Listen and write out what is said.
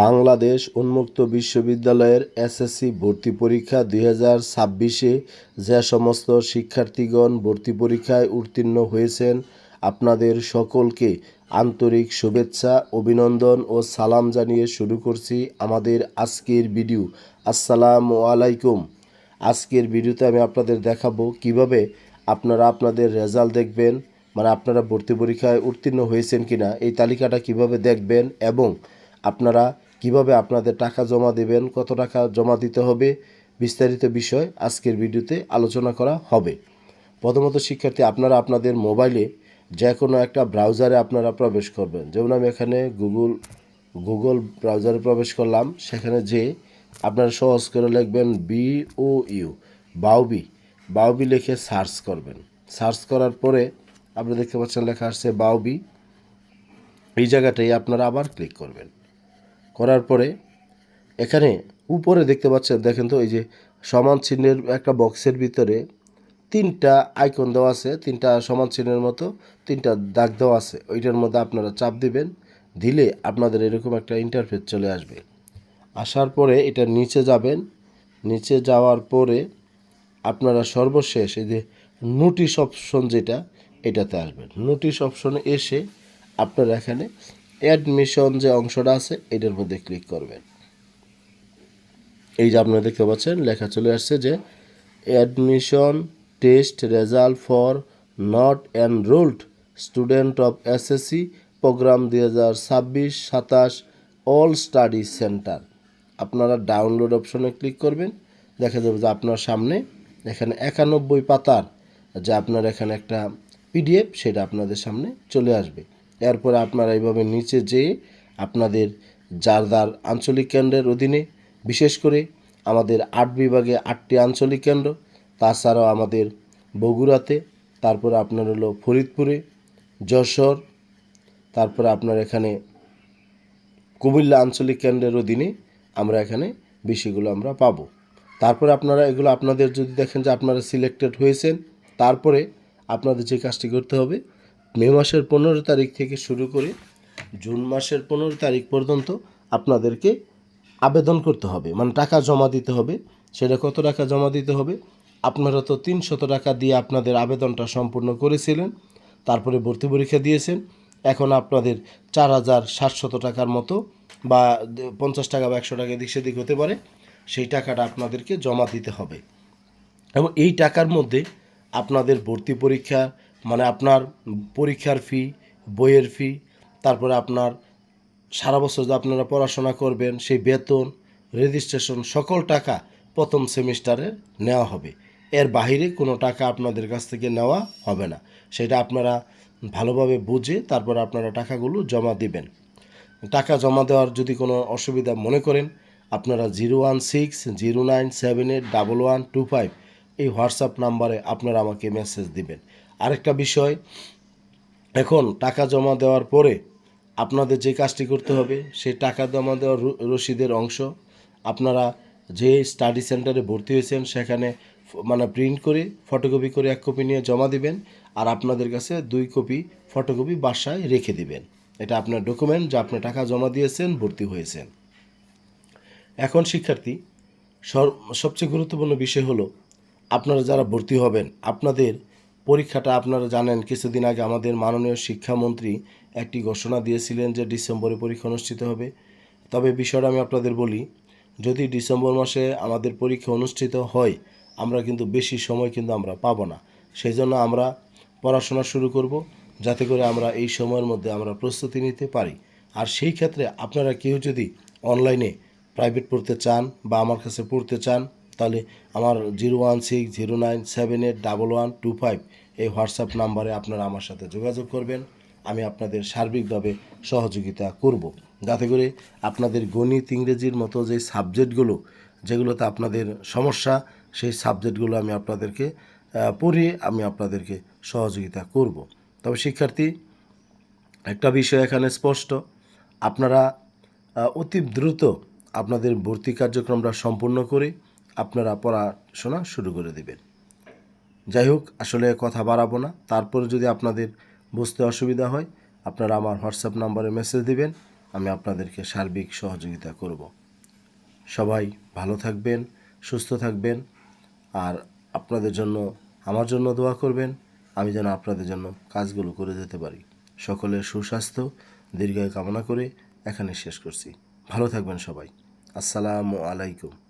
বাংলাদেশ উন্মুক্ত বিশ্ববিদ্যালয়ের এসএসসি ভর্তি পরীক্ষা 2026-এ যে সমস্ত শিক্ষার্থীগণ ভর্তি পরীক্ষায় উত্তীর্ণ হয়েছেন, আপনাদের সকলকে আন্তরিক শুভেচ্ছা, অভিনন্দন ও সালাম জানিয়ে শুরু করছি আমাদের আজকের ভিডিও। আসসালামু আলাইকুম। আজকের ভিডিওতে আমি আপনাদের দেখাবো কিভাবে আপনারা আপনাদের রেজাল্ট দেখবেন, মানে আপনারা ভর্তি পরীক্ষায় উত্তীর্ণ হয়েছেন কিনা এই তালিকাটা কিভাবে দেখবেন এবং আপনারা কিভাবে আপনাদের টাকা জমা দেবেন, কত টাকা জমা দিতে হবে, বিস্তারিত বিষয় আজকের ভিডিওতে আলোচনা করা হবে। প্রথমত শিক্ষার্থী, আপনারা আপনাদের মোবাইলে যে কোনো একটা ব্রাউজারে আপনারা প্রবেশ করবেন। যেমন আমি এখানে গুগল ব্রাউজারে প্রবেশ করলাম। সেখানে যে আপনারা সহজ করে লিখবেন BOU, বাউবি লিখে সার্চ করবেন। সার্চ করার পরে আপনি দেখতে পাচ্ছেন লেখা আসছে বাউবি। এই জায়গাটাই আপনারা আবার ক্লিক করবেন। করার পরে এখানে উপরে দেখতে পাচ্ছেন, দেখেন তো, এই যে সমান চিহ্নের একটা বক্সের ভিতরে তিনটা আইকন দেওয়া আছে, তিনটা সমান চিহ্নের মতো তিনটা দাগ দেওয়া আছে। ওইটার মধ্যে আপনারা চাপ দিবেন। দিলে আপনাদের এরকম একটা ইন্টারফেস চলে আসবে। আসার পরে এটা নিচে যাবেন। নিচে যাওয়ার পরে আপনারা সর্বশেষ এই যে নোটিশ অপশন যেটা, এটাতে আসবেন। নোটিশ অপশনে এসে আপনারা এখানে অ্যাডমিশন যে অংশটা আছে এটার মধ্যে ক্লিক করবেন। এই যে আপনারা দেখতে পাচ্ছেন লেখা চলে আসছে যে admission test result for not enrolled student of SSC programme 2026-27 all study centre. আপনারা ডাউনলোড অপশনে ক্লিক করবেন। দেখা যাবে যে আপনার সামনে এখানে 91 পাতার যে আপনার এখানে একটা PDF, সেটা আপনাদের সামনে চলে আসবে। এরপরে আপনারা এইভাবে নিচে যেয়ে আপনাদের যার আঞ্চলিক কেন্দ্রের অধীনে, বিশেষ করে আমাদের 8 বিভাগে 8টি আঞ্চলিক কেন্দ্র, তাছাড়াও আমাদের বগুড়াতে, তারপরে আপনার হলো ফরিদপুরে, যশোর, তারপরে আপনার এখানে কুমিল্লা আঞ্চলিক কেন্দ্রের অধীনে আমরা এখানে বিষয়গুলো আমরা পাবো। তারপরে আপনারা এগুলো আপনাদের যদি দেখেন যে আপনারা সিলেক্টেড হয়েছেন, তারপরে আপনাদের যে কাজটি করতে হবে, মে মাসের 15 তারিখ থেকে শুরু করে জুন মাসের 15 তারিখ পর্যন্ত আপনাদেরকে আবেদন করতে হবে, মানে টাকা জমা দিতে হবে। সেটা কত টাকা জমা দিতে হবে? আপনারা তো 300 টাকা দিয়ে আপনাদের আবেদনটা সম্পূর্ণ করেছিলেন, তারপরে ভর্তি পরীক্ষা দিয়েছেন। এখন আপনাদের 4700 টাকার মতো, বা 50 টাকা বা 100 টাকা এদিক সেদিক হতে পারে, সেই টাকাটা আপনাদেরকে জমা দিতে হবে। এবং এই টাকার মধ্যে আপনাদের ভর্তি পরীক্ষা, মানে আপনার পরীক্ষার ফি, বইয়ের ফি, তারপরে আপনার সারা বছর যে আপনারা পড়াশোনা করবেন সেই বেতন, রেজিস্ট্রেশন, সকল টাকা প্রথম সেমিস্টারে নেওয়া হবে। এর বাইরে কোনো টাকা আপনাদের কাছ থেকে নেওয়া হবে না। সেটা আপনারা ভালোভাবে বুঝে তারপর আপনারা টাকাগুলো জমা দিবেন। টাকা জমা দেওয়ার যদি কোনো অসুবিধা মনে করেন, আপনারা 01609781125 এই হোয়াটসঅ্যাপ নাম্বারে আপনারা আমাকে মেসেজ দিবেন। আরেকটা বিষয়, এখন টাকা জমা দেওয়ার পরে আপনাদের যে কাজটি করতে হবে, সেই টাকা জমা দেওয়ার রসিদের অংশ আপনারা যে স্টাডি সেন্টারে ভর্তি হয়েছেন সেখানে মানে প্রিন্ট করে ফটোকপি করে 1 কপি নিয়ে জমা দিবেন। আর আপনাদের কাছে 2 কপি ফটোকপি বাসায় রেখে দিবেন। এটা আপনার ডকুমেন্ট যে আপনি টাকা জমা দিয়েছেন, ভর্তি হয়েছেন। এখন শিক্ষার্থী, সবচেয়ে গুরুত্বপূর্ণ বিষয় হলো, আপনারা যারা ভর্তি হবেন, আপনাদের পরীক্ষাটা আপনারা জানেন কিছুদিন আগে আমাদের মাননীয় শিক্ষামন্ত্রী একটি ঘোষণা দিয়েছিলেন যে ডিসেম্বরে পরীক্ষা অনুষ্ঠিত হবে। তবে বিষয়টা আমি আপনাদের বলি, যদি ডিসেম্বর মাসে আমাদের পরীক্ষা অনুষ্ঠিত হয়, আমরা কিন্তু বেশি সময় কিন্তু আমরা পাবো না। সেই জন্য আমরা পড়াশোনা শুরু করব, যাতে করে আমরা এই সময়ের মধ্যে আমরা প্রস্তুতি নিতে পারি। আর সেই ক্ষেত্রে আপনারা কেউ যদি অনলাইনে প্রাইভেট পড়তে চান বা আমার কাছে পড়তে চান, তাহলে আমার 01609781125 এই হোয়াটসঅ্যাপ নাম্বারে আপনারা আমার সাথে যোগাযোগ করবেন। আমি আপনাদের সার্বিকভাবে সহযোগিতা করব, যাতে করে আপনাদের গণিত, ইংরেজির মতো যে সাবজেক্টগুলো, যেগুলোতে আপনাদের সমস্যা, সেই সাবজেক্টগুলো আমি আপনাদেরকে পড়িয়ে আমি আপনাদেরকে সহযোগিতা করব। তবে শিক্ষার্থী, একটা বিষয় এখানে স্পষ্ট, আপনারা অতি দ্রুত আপনাদের ভর্তি কার্যক্রমটা সম্পূর্ণ করে আপনারা পড়াশোনা শুরু করে দেবেন। যাই হোক, আসলে কথা বাড়াবো না। তারপরে যদি আপনাদের বুঝতে অসুবিধা হয়, আপনারা আমার হোয়াটসঅ্যাপ নাম্বারে মেসেজ দিবেন, আমি আপনাদেরকে সার্বিক সহযোগিতা করব। সবাই ভালো থাকবেন, সুস্থ থাকবেন, আর আপনাদের জন্য আমার জন্য দোয়া করবেন, আমি যেন আপনাদের জন্য কাজগুলো করে যেতে পারি। সকলের সুস্বাস্থ্য দীর্ঘায়ু কামনা করে এখানে শেষ করছি। ভালো থাকবেন সবাই। আসসালামু আলাইকুম।